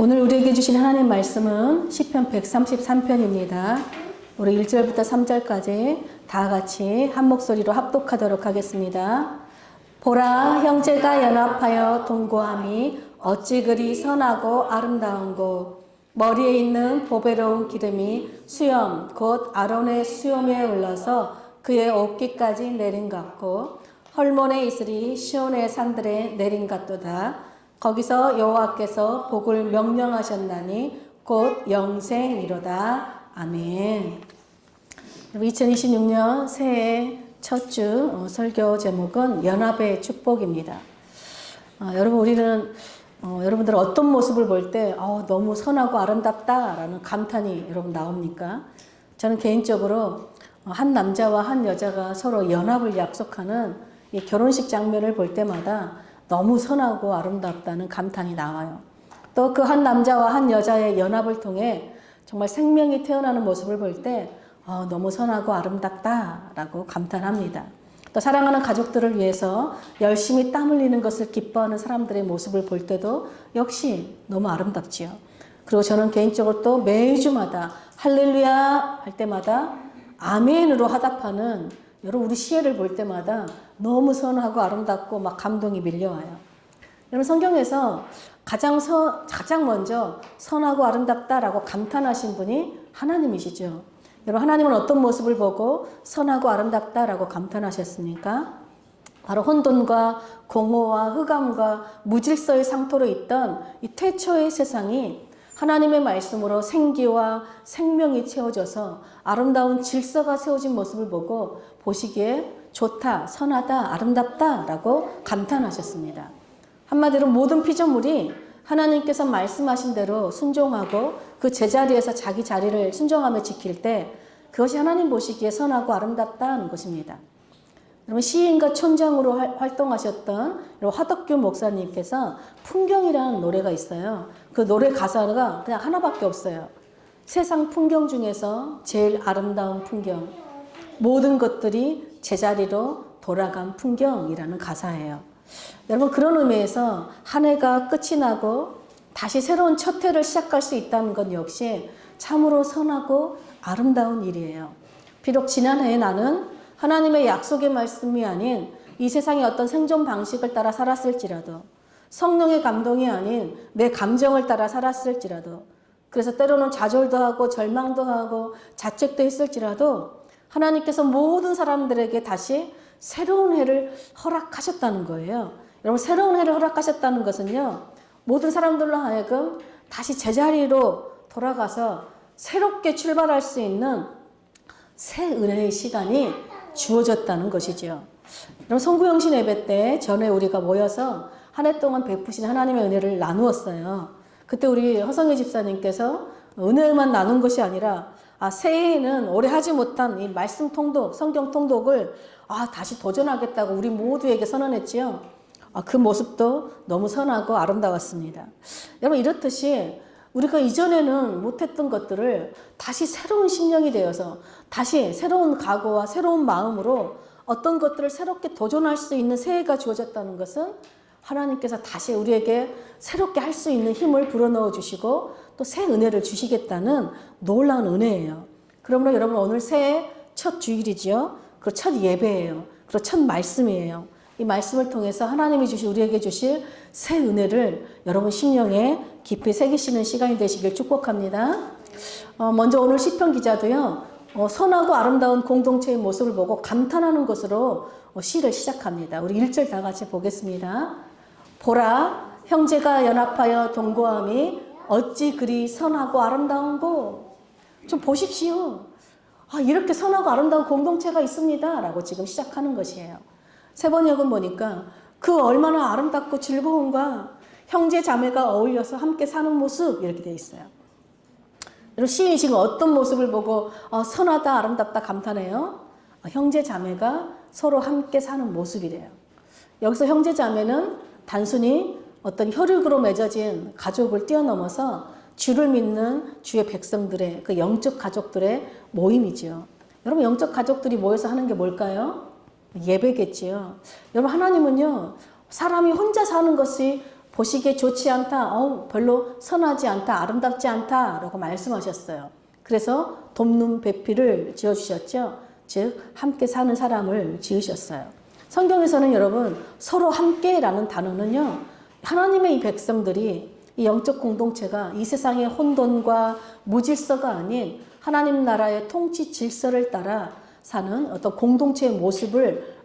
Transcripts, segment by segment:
오늘 우리에게 주신 하나님 말씀은 시편 133편입니다. 우리 1절부터 3절까지 다 같이 한 목소리로 합독하도록 하겠습니다. 보라, 형제가 연합하여 동거함이 어찌 그리 선하고 아름다운고, 머리에 있는 보배로운 기름이 수염 곧 아론의 수염에 흘러서 그의 옷깃까지 내린 같고, 헐몬의 이슬이 시온의 산들에 내린 같도다. 거기서 여호와께서 복을 명령하셨나니 곧 영생이로다. 아멘. 2026년 새해 첫 주 설교 제목은 연합의 축복입니다. 여러분, 우리는 여러분들 어떤 모습을 볼 때 너무 선하고 아름답다라는 감탄이 여러분 나옵니까? 저는 개인적으로 한 남자와 한 여자가 서로 연합을 약속하는 이 결혼식 장면을 볼 때마다 너무 선하고 아름답다는 감탄이 나와요. 또 그 한 남자와 한 여자의 연합을 통해 정말 생명이 태어나는 모습을 볼 때 너무 선하고 아름답다라고 감탄합니다. 또 사랑하는 가족들을 위해서 열심히 땀 흘리는 것을 기뻐하는 사람들의 모습을 볼 때도 역시 너무 아름답지요. 그리고 저는 개인적으로 또 매주마다 할렐루야 할 때마다 아멘으로 화답하는 여러분 우리 시혜를 볼 때마다 너무 선하고 아름답고 막 감동이 밀려와요. 여러분 성경에서 가장 먼저 선하고 아름답다라고 감탄하신 분이 하나님이시죠. 여러분 하나님은 어떤 모습을 보고 선하고 아름답다라고 감탄하셨습니까? 바로 혼돈과 공허와 흑암과 무질서의 상토로 있던 이 태초의 세상이 하나님의 말씀으로 생기와 생명이 채워져서 아름다운 질서가 세워진 모습을 보고 보시기에 좋다, 선하다, 아름답다라고 감탄하셨습니다. 한마디로 모든 피조물이 하나님께서 말씀하신 대로 순종하고 그 제자리에서 자기 자리를 순종하며 지킬 때 그것이 하나님 보시기에 선하고 아름답다는 것입니다. 여러분 시인과 촌장으로 활동하셨던 화덕규 목사님께서 풍경이라는 노래가 있어요. 그 노래 가사가 그냥 하나밖에 없어요. 세상 풍경 중에서 제일 아름다운 풍경, 모든 것들이 제자리로 돌아간 풍경이라는 가사예요. 여러분 그런 의미에서 한 해가 끝이 나고 다시 새로운 첫 해를 시작할 수 있다는 것 역시 참으로 선하고 아름다운 일이에요. 비록 지난 해에 나는 하나님의 약속의 말씀이 아닌 이 세상의 어떤 생존 방식을 따라 살았을지라도, 성령의 감동이 아닌 내 감정을 따라 살았을지라도, 그래서 때로는 좌절도 하고 절망도 하고 자책도 했을지라도 하나님께서 모든 사람들에게 다시 새로운 해를 허락하셨다는 거예요. 여러분 새로운 해를 허락하셨다는 것은요, 모든 사람들로 하여금 다시 제자리로 돌아가서 새롭게 출발할 수 있는 새 은혜의 시간이 주어졌다는 것이죠. 여러분 성구영신 예배 때 전에 우리가 모여서 한 해 동안 베푸신 하나님의 은혜를 나누었어요. 그때 우리 허성희 집사님께서 은혜만 나눈 것이 아니라 새해에는 올해 하지 못한 이 말씀 통독, 성경 통독을 다시 도전하겠다고 우리 모두에게 선언했지요. 그 모습도 너무 선하고 아름다웠습니다. 여러분 이렇듯이 우리가 이전에는 못했던 것들을 다시 새로운 심령이 되어서 다시 새로운 각오와 새로운 마음으로 어떤 것들을 새롭게 도전할 수 있는 새해가 주어졌다는 것은 하나님께서 다시 우리에게 새롭게 할 수 있는 힘을 불어넣어 주시고 또 새 은혜를 주시겠다는 놀라운 은혜예요. 그러므로 여러분 오늘 새해 첫 주일이지요. 그리고 첫 예배예요. 그리고 첫 말씀이에요. 이 말씀을 통해서 하나님이 우리에게 주실 새 은혜를 여러분 심령에 깊이 새기시는 시간이 되시길 축복합니다. 먼저 오늘 시편 기자도요, 선하고 아름다운 공동체의 모습을 보고 감탄하는 것으로 시를 시작합니다. 우리 1절 다 같이 보겠습니다. 보라, 형제가 연합하여 동거함이 어찌 그리 선하고 아름다운고. 좀 보십시오. 이렇게 선하고 아름다운 공동체가 있습니다. 라고 지금 시작하는 것이에요. 세 번역은 보니까 그 얼마나 아름답고 즐거운가, 형제 자매가 어울려서 함께 사는 모습 이렇게 되어 있어요. 여러분 시인이 지금 어떤 모습을 보고 선하다 아름답다 감탄해요? 형제 자매가 서로 함께 사는 모습이래요. 여기서 형제 자매는 단순히 어떤 혈육으로 맺어진 가족을 뛰어넘어서 주를 믿는 주의 백성들의 그 영적 가족들의 모임이죠. 여러분 영적 가족들이 모여서 하는 게 뭘까요? 예배겠지요. 여러분 하나님은요 사람이 혼자 사는 것이 보시기에 좋지 않다, 별로 선하지 않다, 아름답지 않다라고 말씀하셨어요. 그래서 돕는 배필을 지어주셨죠. 즉 함께 사는 사람을 지으셨어요. 성경에서는 여러분 서로 함께라는 단어는요, 하나님의 이 백성들이 이 영적 공동체가 이 세상의 혼돈과 무질서가 아닌 하나님 나라의 통치 질서를 따라 사는 어떤 공동체의 모습을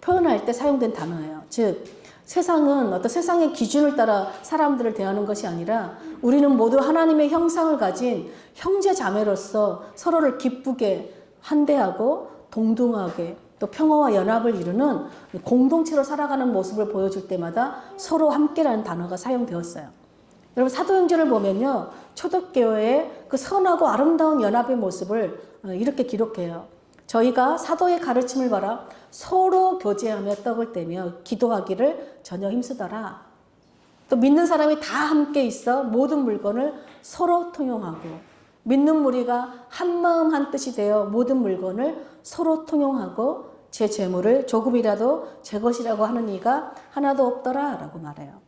표현할 때 사용된 단어예요. 즉 세상은 어떤 세상의 기준을 따라 사람들을 대하는 것이 아니라 우리는 모두 하나님의 형상을 가진 형제 자매로서 서로를 기쁘게 환대하고 동등하게 또 평화와 연합을 이루는 공동체로 살아가는 모습을 보여줄 때마다 서로 함께라는 단어가 사용되었어요. 여러분 사도행전을 보면요, 초대교회의 그 선하고 아름다운 연합의 모습을 이렇게 기록해요. 저희가 사도의 가르침을 받아 서로 교제하며 떡을 떼며 기도하기를 전혀 힘쓰더라. 또 믿는 사람이 다 함께 있어 모든 물건을 서로 통용하고, 믿는 무리가 한 마음 한 뜻이 되어 모든 물건을 서로 통용하고 제 재물을 조금이라도 제 것이라고 하는 이가 하나도 없더라 라고 말해요.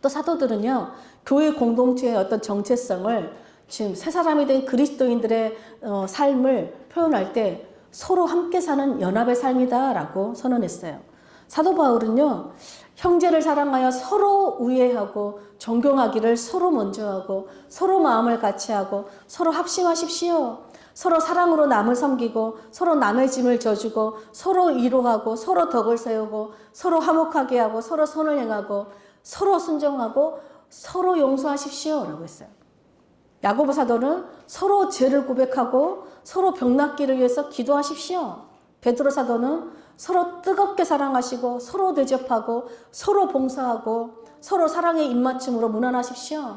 또 사도들은요, 교회 공동체의 어떤 정체성을 지금 새 사람이 된 그리스도인들의 삶을 표현할 때 서로 함께 사는 연합의 삶이다 라고 선언했어요. 사도 바울은요, 형제를 사랑하여 서로 우애하고 존경하기를 서로 먼저 하고 서로 마음을 같이 하고 서로 합심하십시오. 서로 사랑으로 남을 섬기고 서로 남의 짐을 져주고 서로 위로하고 서로 덕을 세우고 서로 화목하게 하고 서로 선을 행하고 서로 순종하고 서로 용서하십시오 라고 했어요. 야고보 사도는 서로 죄를 고백하고 서로 병낫기를 위해서 기도하십시오. 베드로 사도는 서로 뜨겁게 사랑하시고 서로 대접하고 서로 봉사하고 서로 사랑의 입맞춤으로 문안하십시오.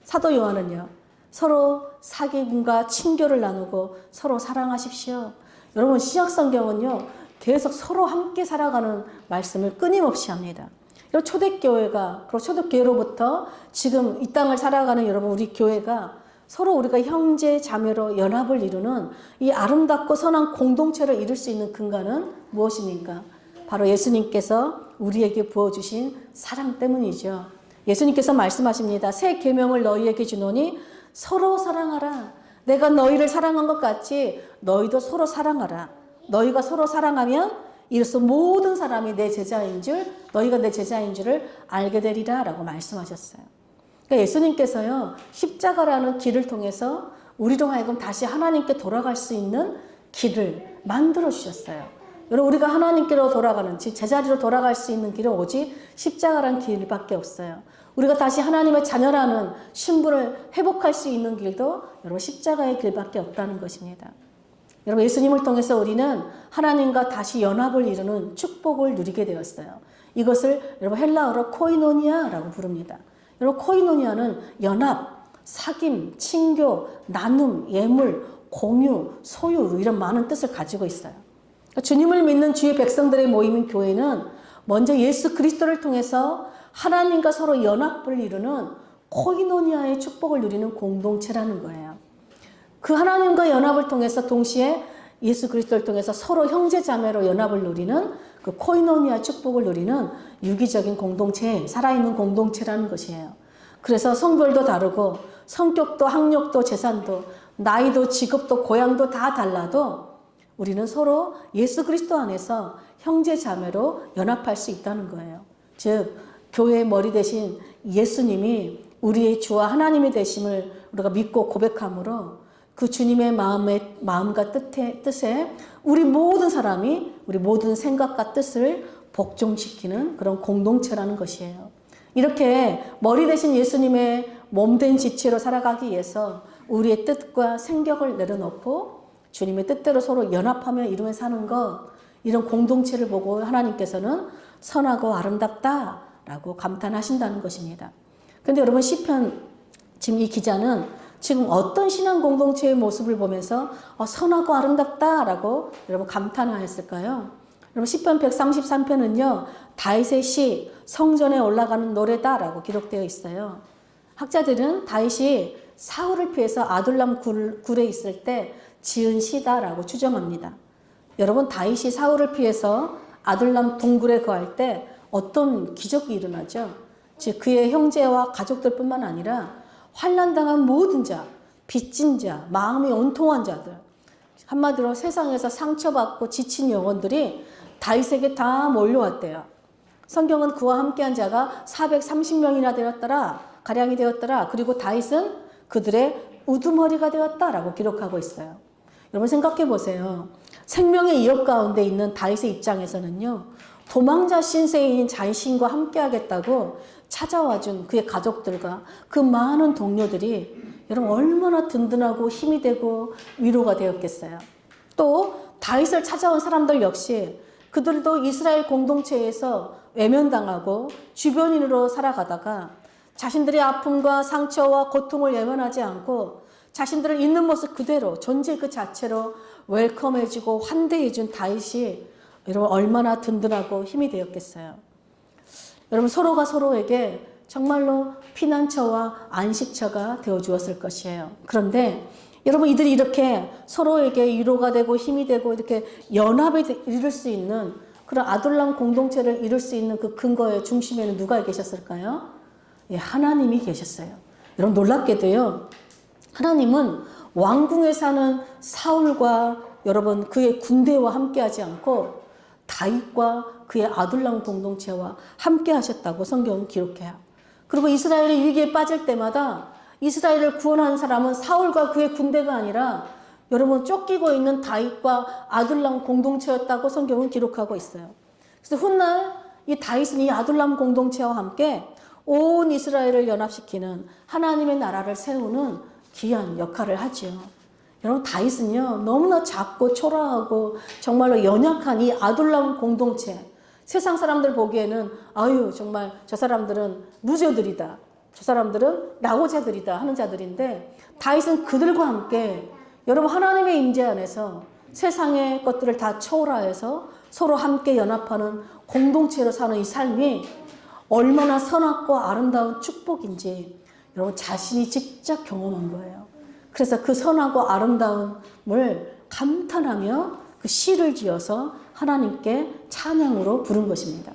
사도 요한은요, 서로 사귐과 친교를 나누고 서로 사랑하십시오. 여러분 신약성경은요, 계속 서로 함께 살아가는 말씀을 끊임없이 합니다. 초대교회가, 그리고 초대교회로부터 지금 이 땅을 살아가는 여러분 우리 교회가 서로 우리가 형제 자매로 연합을 이루는 이 아름답고 선한 공동체를 이룰 수 있는 근간은 무엇입니까? 바로 예수님께서 우리에게 부어주신 사랑 때문이죠. 예수님께서 말씀하십니다. 새 계명을 너희에게 주노니 서로 사랑하라. 내가 너희를 사랑한 것 같이 너희도 서로 사랑하라. 너희가 서로 사랑하면 이로써 모든 사람이 내 제자인 줄, 너희가 내 제자인 줄을 알게 되리라 라고 말씀하셨어요. 그러니까 예수님께서요, 십자가라는 길을 통해서 우리로 하여금 다시 하나님께 돌아갈 수 있는 길을 만들어 주셨어요. 여러분 우리가 하나님께로 돌아가는, 제자리로 돌아갈 수 있는 길은 오직 십자가라는 길밖에 없어요. 우리가 다시 하나님의 자녀라는 신분을 회복할 수 있는 길도 여러분 십자가의 길밖에 없다는 것입니다. 여러분 예수님을 통해서 우리는 하나님과 다시 연합을 이루는 축복을 누리게 되었어요. 이것을 여러분 헬라어로 코이노니아라고 부릅니다. 여러분 코이노니아는 연합, 사귐, 친교, 나눔, 예물, 공유, 소유 이런 많은 뜻을 가지고 있어요. 주님을 믿는 주의 백성들의 모임인 교회는 먼저 예수 그리스도를 통해서 하나님과 서로 연합을 이루는 코이노니아의 축복을 누리는 공동체라는 거예요. 그 하나님과 연합을 통해서 동시에 예수 그리스도를 통해서 서로 형제자매로 연합을 누리는 그 코이노니아 축복을 누리는 유기적인 공동체, 살아있는 공동체라는 것이에요. 그래서 성별도 다르고 성격도 학력도 재산도 나이도 직업도 고향도 다 달라도 우리는 서로 예수 그리스도 안에서 형제자매로 연합할 수 있다는 거예요. 즉 교회의 머리 대신 예수님이 우리의 주와 하나님이 되심을 우리가 믿고 고백함으로 그 주님의 마음과 뜻에 우리 모든 사람이 우리 모든 생각과 뜻을 복종시키는 그런 공동체라는 것이에요. 이렇게 머리 대신 예수님의 몸된 지체로 살아가기 위해서 우리의 뜻과 생각을 내려놓고 주님의 뜻대로 서로 연합하며 이루며 사는 것, 이런 공동체를 보고 하나님께서는 선하고 아름답다라고 감탄하신다는 것입니다. 그런데 여러분 시편 지금 이 기자는 지금 어떤 신앙 공동체의 모습을 보면서 선하고 아름답다라고 여러분 감탄하였을까요? 여러분 시편 133편은요. 다윗의 시, 성전에 올라가는 노래다라고 기록되어 있어요. 학자들은 다윗이 사울을 피해서 아둘람 굴에 있을 때 지은 시다라고 추정합니다. 여러분 다윗이 사울을 피해서 아둘람 동굴에 거할 때 어떤 기적이 일어나죠? 즉 그의 형제와 가족들뿐만 아니라 환난당한 모든 자, 빚진 자, 마음이 온통한 자들, 한마디로 세상에서 상처받고 지친 영혼들이 다윗에게 다 몰려왔대요. 성경은 그와 함께한 자가 430명이나 되었더라, 가량이 되었더라. 그리고 다윗은 그들의 우두머리가 되었다라고 기록하고 있어요. 여러분 생각해 보세요. 생명의 위협 가운데 있는 다윗의 입장에서는요, 도망자 신세인 자신과 함께하겠다고 찾아와준 그의 가족들과 그 많은 동료들이 여러분 얼마나 든든하고 힘이 되고 위로가 되었겠어요. 또 다윗을 찾아온 사람들 역시 그들도 이스라엘 공동체에서 외면당하고 주변인으로 살아가다가 자신들의 아픔과 상처와 고통을 외면하지 않고 자신들을 있는 모습 그대로 존재 그 자체로 웰컴해주고 환대해준 다윗이 여러분 얼마나 든든하고 힘이 되었겠어요. 여러분 서로가 서로에게 정말로 피난처와 안식처가 되어 주었을 것이에요. 그런데 여러분 이들이 이렇게 서로에게 위로가 되고 힘이 되고 이렇게 연합에 이룰 수 있는 그런 아둘람 공동체를 이룰 수 있는 그 근거의 중심에는 누가 계셨을까요? 예, 하나님이 계셨어요. 여러분 놀랍게도요. 하나님은 왕궁에 사는 사울과 여러분 그의 군대와 함께하지 않고 다윗과 그의 아둘람 공동체와 함께하셨다고 성경은 기록해요. 그리고 이스라엘이 위기에 빠질 때마다 이스라엘을 구원한 사람은 사울과 그의 군대가 아니라 여러분 쫓기고 있는 다윗과 아둘람 공동체였다고 성경은 기록하고 있어요. 그래서 훗날 이 다윗은 이 아둘람 공동체와 함께 온 이스라엘을 연합시키는 하나님의 나라를 세우는 귀한 역할을 하지요. 여러분 다윗은요 너무나 작고 초라하고 정말로 연약한 이 아둘람 공동체, 세상 사람들 보기에는 아유 정말 저 사람들은 루저들이다, 저 사람들은 낙오자들이다 하는 자들인데 다윗은 그들과 함께 여러분 하나님의 임재 안에서 세상의 것들을 다 초월해서 서로 함께 연합하는 공동체로 사는 이 삶이 얼마나 선악고 아름다운 축복인지 여러분 자신이 직접 경험한 거예요. 그래서 그 선하고 아름다움을 감탄하며 그 시를 지어서 하나님께 찬양으로 부른 것입니다.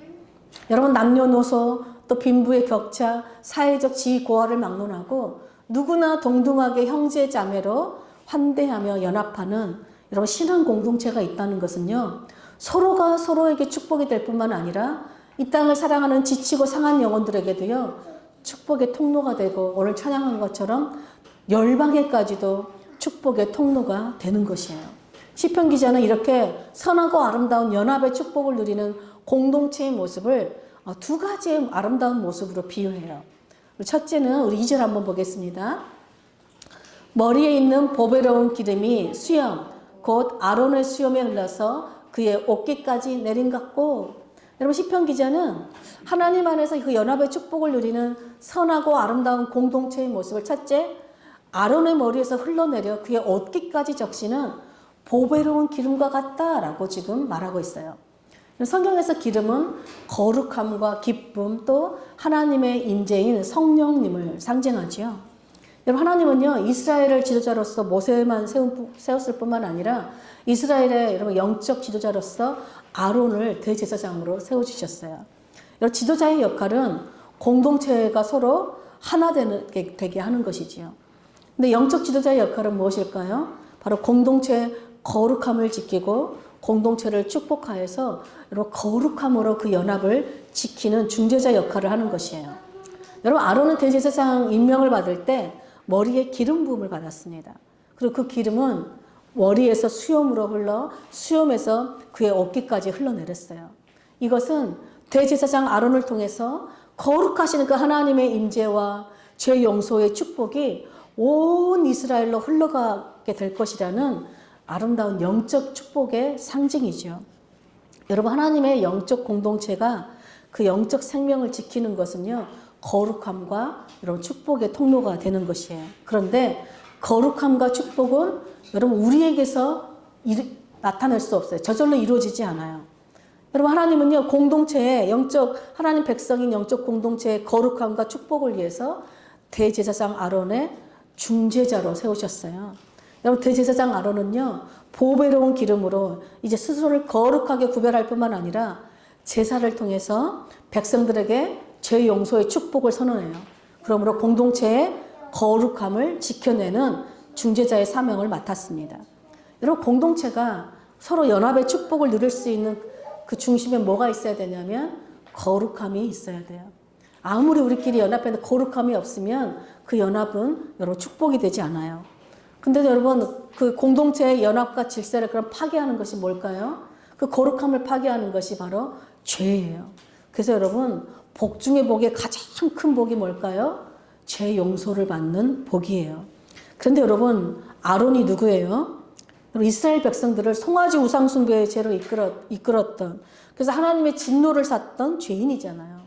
여러분 남녀노소 또 빈부의 격차, 사회적 지위 고하를 막론하고 누구나 동등하게 형제 자매로 환대하며 연합하는 여러분 신앙 공동체가 있다는 것은요. 서로가 서로에게 축복이 될 뿐만 아니라 이 땅을 사랑하는 지치고 상한 영혼들에게도요. 축복의 통로가 되고 오늘 찬양한 것처럼 열방에까지도 축복의 통로가 되는 것이에요. 시편 기자는 이렇게 선하고 아름다운 연합의 축복을 누리는 공동체의 모습을 두 가지의 아름다운 모습으로 비유해요. 첫째는 우리 2절 한번 보겠습니다. 머리에 있는 보배로운 기름이 수염, 곧 아론의 수염에 흘러서 그의 옷깃까지 내린 같고, 여러분 시편 기자는 하나님 안에서 그 연합의 축복을 누리는 선하고 아름다운 공동체의 모습을 첫째, 아론의 머리에서 흘러내려 그의 옷깃까지 적시는 보배로운 기름과 같다라고 지금 말하고 있어요. 성경에서 기름은 거룩함과 기쁨 또 하나님의 임재인 성령님을 상징하지요. 여러분 하나님은요 이스라엘을 지도자로서 모세만 세웠을 뿐만 아니라 이스라엘의 여러분 영적 지도자로서 아론을 대제사장으로 세워주셨어요. 여러분 지도자의 역할은 공동체가 서로 하나 되게 하는 것이지요. 근데 영적 지도자의 역할은 무엇일까요? 바로 공동체의 거룩함을 지키고 공동체를 축복하여서 여러분 거룩함으로 그 연합을 지키는 중재자 역할을 하는 것이에요. 여러분 아론은 대제사장 임명을 받을 때 머리에 기름 부음을 받았습니다. 그리고 그 기름은 머리에서 수염으로 흘러 수염에서 그의 어깨까지 흘러내렸어요. 이것은 대제사장 아론을 통해서 거룩하시는 그 하나님의 임재와 죄 용서의 축복이 온 이스라엘로 흘러가게 될 것이라는 아름다운 영적 축복의 상징이죠. 여러분 하나님의 영적 공동체가 그 영적 생명을 지키는 것은요. 거룩함과 여러분 축복의 통로가 되는 것이에요. 그런데 거룩함과 축복은 여러분 우리에게서 나타날 수 없어요. 저절로 이루어지지 않아요. 여러분 하나님은요. 공동체의 영적 하나님 백성인 영적 공동체의 거룩함과 축복을 위해서 대제사장 아론의 중재자로 세우셨어요. 여러분 대제사장 아론은요. 보배로운 기름으로 이제 스스로를 거룩하게 구별할 뿐만 아니라 제사를 통해서 백성들에게 죄 용서의 축복을 선언해요. 그러므로 공동체의 거룩함을 지켜내는 중재자의 사명을 맡았습니다. 여러분, 공동체가 서로 연합의 축복을 누릴 수 있는 그 중심에 뭐가 있어야 되냐면 거룩함이 있어야 돼요. 아무리 우리끼리 연합해도 거룩함이 없으면 그 연합은 여러분 축복이 되지 않아요. 근데 여러분, 그 공동체의 연합과 질서를 그럼 파괴하는 것이 뭘까요? 그 거룩함을 파괴하는 것이 바로 죄예요. 그래서 여러분, 복 중에 복의 가장 큰 복이 뭘까요? 죄 용서를 받는 복이에요. 그런데 여러분, 아론이 누구예요? 이스라엘 백성들을 송아지 우상 숭배의 죄로 이끌었던, 그래서 하나님의 진노를 샀던 죄인이잖아요.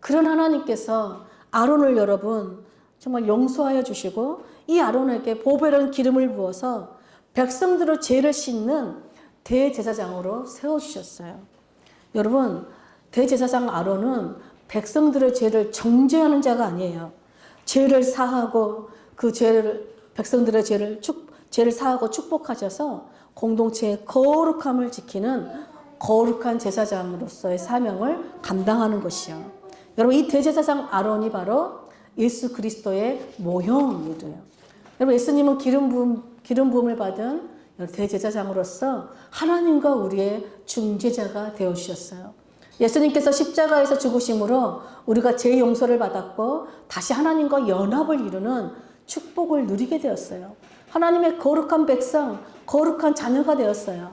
그런 하나님께서 아론을 여러분 정말 용서하여 주시고 이 아론에게 보배로운 기름을 부어서 백성들의 죄를 씻는 대제사장으로 세워주셨어요. 여러분, 대제사장 아론은 백성들의 죄를 정죄하는 자가 아니에요. 죄를 사하고 그 백성들의 죄를 사하고 축복하셔서 공동체의 거룩함을 지키는 거룩한 제사장으로서의 사명을 감당하는 것이요. 여러분, 이 대제사장 아론이 바로 예수 그리스도의 모형이래요. 여러분, 예수님은 기름 부음을 받은 대제사장으로서 하나님과 우리의 중재자가 되어주셨어요. 예수님께서 십자가에서 죽으심으로 우리가 죄 용서를 받았고 다시 하나님과 연합을 이루는 축복을 누리게 되었어요. 하나님의 거룩한 백성, 거룩한 자녀가 되었어요.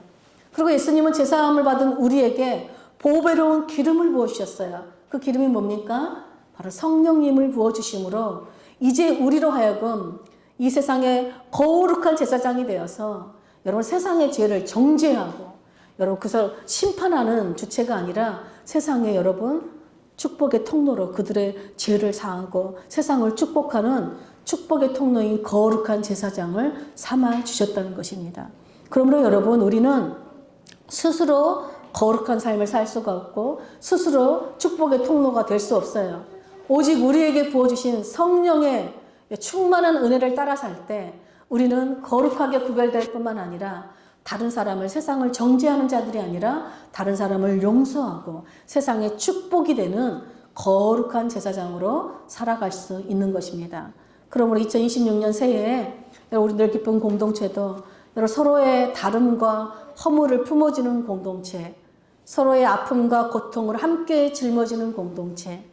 그리고 예수님은 제사함을 받은 우리에게 보배로운 기름을 부어주셨어요. 그 기름이 뭡니까? 바로 성령님을 부어주심으로 이제 우리로 하여금 이 세상의 거룩한 제사장이 되어서 여러분 세상의 죄를 정죄하고 여러분 그래서 심판하는 주체가 아니라 세상에 여러분 축복의 통로로 그들의 죄를 사하고 세상을 축복하는 축복의 통로인 거룩한 제사장을 삼아 주셨다는 것입니다. 그러므로 여러분 우리는 스스로 거룩한 삶을 살 수가 없고 스스로 축복의 통로가 될 수 없어요. 오직 우리에게 부어주신 성령의 충만한 은혜를 따라 살 때 우리는 거룩하게 구별될 뿐만 아니라 다른 사람을 세상을 정죄하는 자들이 아니라 다른 사람을 용서하고 세상에 축복이 되는 거룩한 제사장으로 살아갈 수 있는 것입니다. 그러므로 2026년 새해에 우리들 기쁜 공동체도 서로의 다름과 허물을 품어주는 공동체, 서로의 아픔과 고통을 함께 짊어지는 공동체,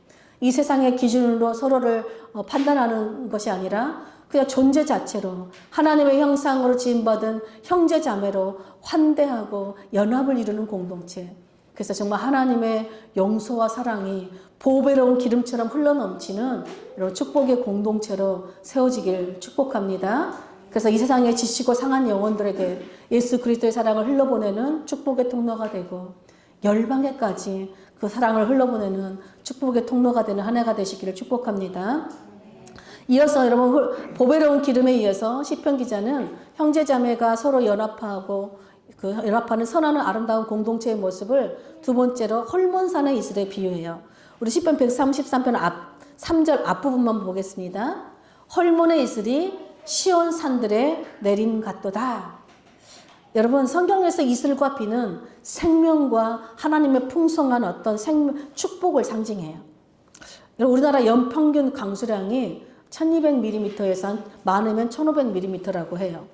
이 세상의 기준으로 서로를 판단하는 것이 아니라 그냥 존재 자체로 하나님의 형상으로 지음받은 형제 자매로 환대하고 연합을 이루는 공동체. 그래서 정말 하나님의 용서와 사랑이 보배로운 기름처럼 흘러넘치는 이런 축복의 공동체로 세워지길 축복합니다. 그래서 이 세상에 지치고 상한 영혼들에게 예수 그리스도의 사랑을 흘러보내는 축복의 통로가 되고 열방에까지 그 사랑을 흘러보내는 축복의 통로가 되는 한 해가 되시기를 축복합니다. 이어서 여러분 보배로운 기름에 이어서 시편 기자는 형제자매가 서로 연합하고 그 연합하는 선한 아름다운 공동체의 모습을 두 번째로 헐몬산의 이슬에 비유해요. 우리 시편 133편 3절 앞부분만 보겠습니다. 헐몬의 이슬이 시온 산들의 내림 같도다. 여러분 성경에서 이슬과 비는 생명과 하나님의 풍성한 어떤 축복을 상징해요. 우리나라 연평균 강수량이 1200mm에서 많으면 1500mm라고 해요.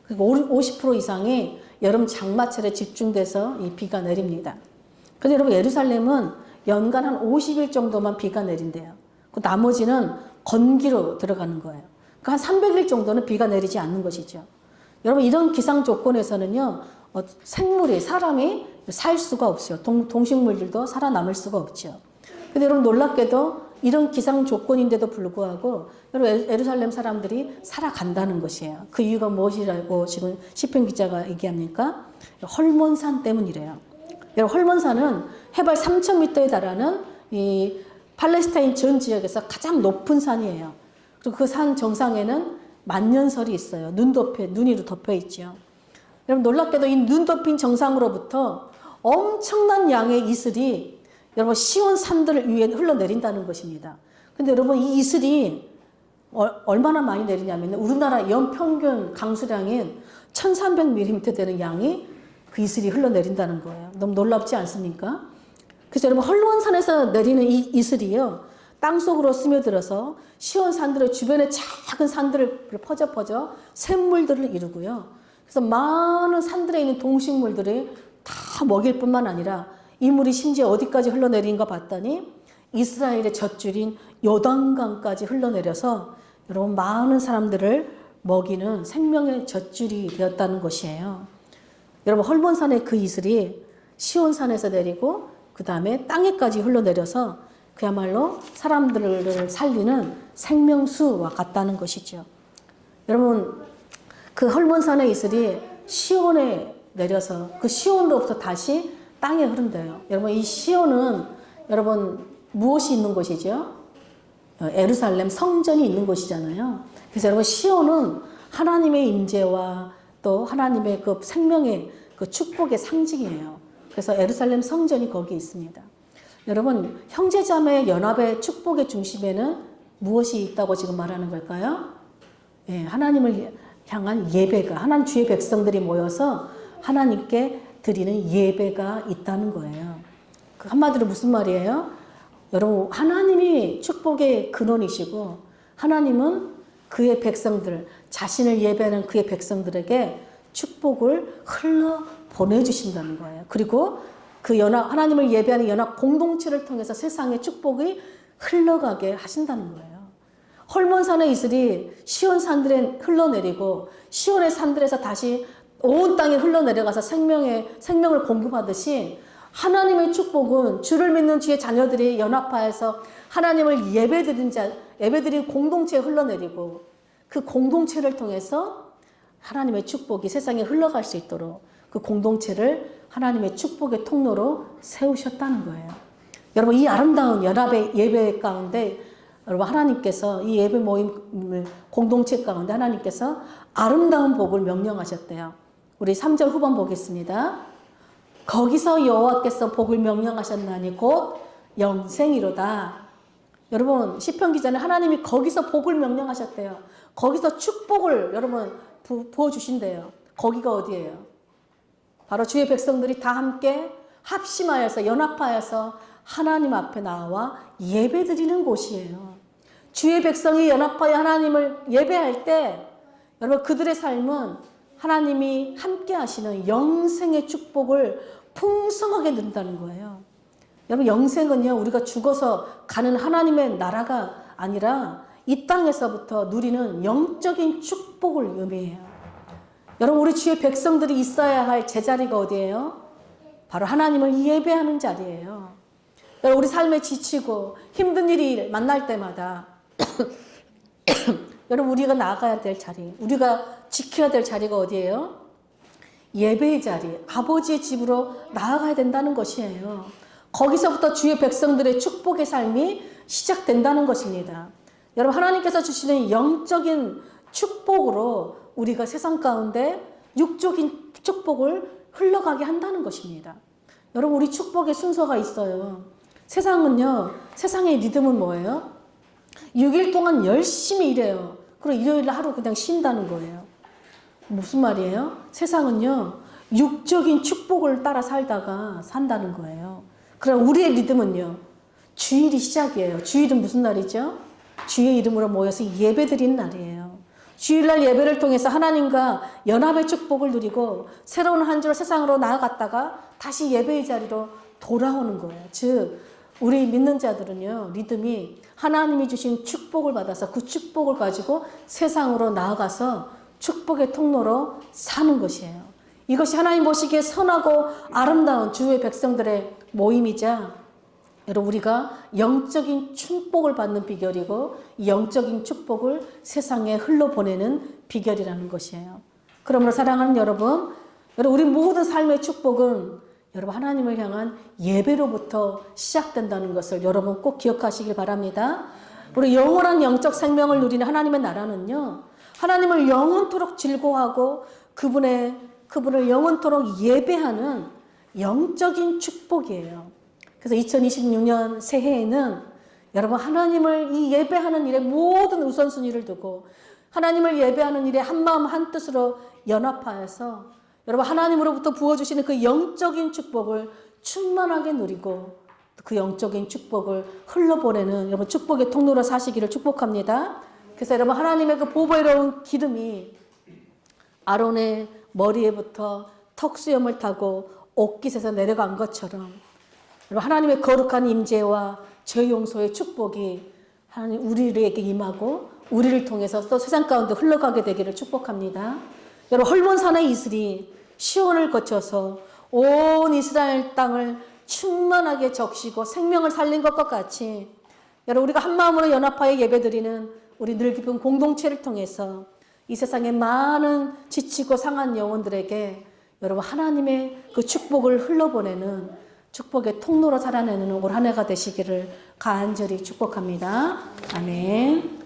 그리고 50% 이상이 여름 장마철에 집중돼서 이 비가 내립니다. 그런데 여러분 예루살렘은 연간 한 50일 정도만 비가 내린대요. 그 나머지는 건기로 들어가는 거예요. 그러니까 한 300일 정도는 비가 내리지 않는 것이죠. 여러분 이런 기상 조건에서는요 생물이 사람이 살 수가 없어요. 동식물들도 살아남을 수가 없죠. 근데 여러분 놀랍게도 이런 기상 조건인데도 불구하고 여러분 예루살렘 사람들이 살아간다는 것이에요. 그 이유가 무엇이라고 지금 시편 기자가 얘기합니까? 헐몬산 때문이래요. 여러분 헐몬산은 해발 3000m에 달하는 이 팔레스타인 전 지역에서 가장 높은 산이에요. 그리고 그 산 정상에는 만년설이 있어요. 눈이 덮여 있죠. 여러분 놀랍게도 이 눈 덮인 정상으로부터 엄청난 양의 이슬이 여러분 시온 산들 위에 흘러내린다는 것입니다. 근데 여러분 이 이슬이 얼마나 많이 내리냐면 우리나라 연평균 강수량인 1300mm 되는 양이 그 이슬이 흘러내린다는 거예요. 너무 놀랍지 않습니까? 그래서 여러분 헐몬산에서 내리는 이 이슬이요, 땅속으로 스며들어서 시온 산들의 주변에 작은 산들을 퍼져 샘물들을 이루고요. 그래서 많은 산들에 있는 동식물들이 다 먹일 뿐만 아니라 이 물이 심지어 어디까지 흘러내린가 봤더니 이스라엘의 젖줄인 요단강까지 흘러내려서 여러분 많은 사람들을 먹이는 생명의 젖줄이 되었다는 것이에요. 여러분 헐몬산의 그 이슬이 시온산에서 내리고 그 다음에 땅에까지 흘러내려서 그야말로 사람들을 살리는 생명수와 같다는 것이죠. 여러분 그 헐몬산의 이슬이 시온에 내려서 그 시온으로부터 다시 땅에 흐른대요. 여러분 이 시온은 여러분 무엇이 있는 곳이죠? 예루살렘 성전이 있는 곳이잖아요. 그래서 여러분 시온은 하나님의 임재와 또 하나님의 그 생명의 그 축복의 상징이에요. 그래서 예루살렘 성전이 거기 있습니다. 여러분 형제자매 연합의 축복의 중심에는 무엇이 있다고 지금 말하는 걸까요? 예, 하나님을 향한 예배가, 하나님 주의 백성들이 모여서 하나님께 드리는 예배가 있다는 거예요. 그 한마디로 무슨 말이에요? 여러분 하나님이 축복의 근원이시고 하나님은 그의 백성들, 자신을 예배하는 그의 백성들에게 축복을 흘러 보내주신다는 거예요. 그리고 그 연합, 하나님을 예배하는 연합 공동체를 통해서 세상에 축복이 흘러가게 하신다는 거예요. 헐몬산의 이슬이 시온 산들에 흘러내리고 시온의 산들에서 다시 온 땅에 흘러내려가서 생명을 공급하듯이 하나님의 축복은 주를 믿는 주의 자녀들이 연합하여서 하나님을 예배드린 공동체에 흘러내리고 그 공동체를 통해서 하나님의 축복이 세상에 흘러갈 수 있도록 그 공동체를 하나님의 축복의 통로로 세우셨다는 거예요. 여러분 이 아름다운 연합의 예배 가운데 여러분 하나님께서 이 예배 모임 공동체 가운데 하나님께서 아름다운 복을 명령하셨대요. 우리 3절 후반 보겠습니다. 거기서 여호와께서 복을 명령하셨나니 곧 영생이로다. 여러분 시편 기자는 하나님이 거기서 복을 명령하셨대요. 거기서 축복을 여러분 부어주신대요. 거기가 어디예요? 바로 주의 백성들이 다 함께 합심하여서 연합하여서 하나님 앞에 나와 예배드리는 곳이에요. 주의 백성이 연합하여 하나님을 예배할 때 여러분 그들의 삶은 하나님이 함께 하시는 영생의 축복을 풍성하게 누린다는 거예요. 여러분 영생은요 우리가 죽어서 가는 하나님의 나라가 아니라 이 땅에서부터 누리는 영적인 축복을 의미해요. 여러분 우리 주의 백성들이 있어야 할 제자리가 어디예요? 바로 하나님을 예배하는 자리예요. 여러분 우리 삶에 지치고 힘든 일이 만날 때마다 여러분 우리가 나아가야 될 자리, 우리가 지켜야 될 자리가 어디예요? 예배의 자리, 아버지의 집으로 나아가야 된다는 것이에요. 거기서부터 주의 백성들의 축복의 삶이 시작된다는 것입니다. 여러분 하나님께서 주시는 영적인 축복으로 우리가 세상 가운데 육적인 축복을 흘러가게 한다는 것입니다. 여러분 우리 축복의 순서가 있어요. 세상은요, 세상의 리듬은 뭐예요? 6일 동안 열심히 일해요. 그리고 일요일 하루 그냥 쉰다는 거예요. 무슨 말이에요? 세상은요, 육적인 축복을 따라 살다가 산다는 거예요. 그럼 우리의 리듬은요, 주일이 시작이에요. 주일은 무슨 날이죠? 주의 이름으로 모여서 예배드리는 날이에요. 주일날 예배를 통해서 하나님과 연합의 축복을 누리고 새로운 한 주로 세상으로 나아갔다가 다시 예배의 자리로 돌아오는 거예요. 즉 우리 믿는 자들은요, 리듬이 하나님이 주신 축복을 받아서 그 축복을 가지고 세상으로 나아가서 축복의 통로로 사는 것이에요. 이것이 하나님 보시기에 선하고 아름다운 주의 백성들의 모임이자 여러분 우리가 영적인 축복을 받는 비결이고 이 영적인 축복을 세상에 흘러보내는 비결이라는 것이에요. 그러므로 사랑하는 여러분, 우리 모든 삶의 축복은 여러분 하나님을 향한 예배로부터 시작된다는 것을 여러분 꼭 기억하시길 바랍니다. 우리 영원한 영적 생명을 누리는 하나님의 나라는요, 하나님을 영원토록 즐거워하고 그분을 영원토록 예배하는 영적인 축복이에요. 그래서 2026년 새해에는 여러분 하나님을 이 예배하는 일에 모든 우선순위를 두고 하나님을 예배하는 일에 한마음 한뜻으로 연합하여서 여러분 하나님으로부터 부어주시는 그 영적인 축복을 충만하게 누리고 그 영적인 축복을 흘러보내는 여러분 축복의 통로로 사시기를 축복합니다. 그래서 여러분 하나님의 그 보배로운 기름이 아론의 머리에부터 턱수염을 타고 옷깃에서 내려간 것처럼 여러분 하나님의 거룩한 임재와 죄 용서의 축복이 하나님 우리에게 임하고 우리를 통해서 또 세상 가운데 흘러가게 되기를 축복합니다. 여러분 헐몬산의 이슬이 시온을 거쳐서 온 이스라엘 땅을 충만하게 적시고 생명을 살린 것과 같이 여러분 우리가 한마음으로 연합하여 예배드리는 우리 늘 깊은 공동체를 통해서 이 세상의 많은 지치고 상한 영혼들에게 여러분 하나님의 그 축복을 흘러보내는 축복의 통로로 살아내는 올 한 해가 되시기를 간절히 축복합니다. 아멘.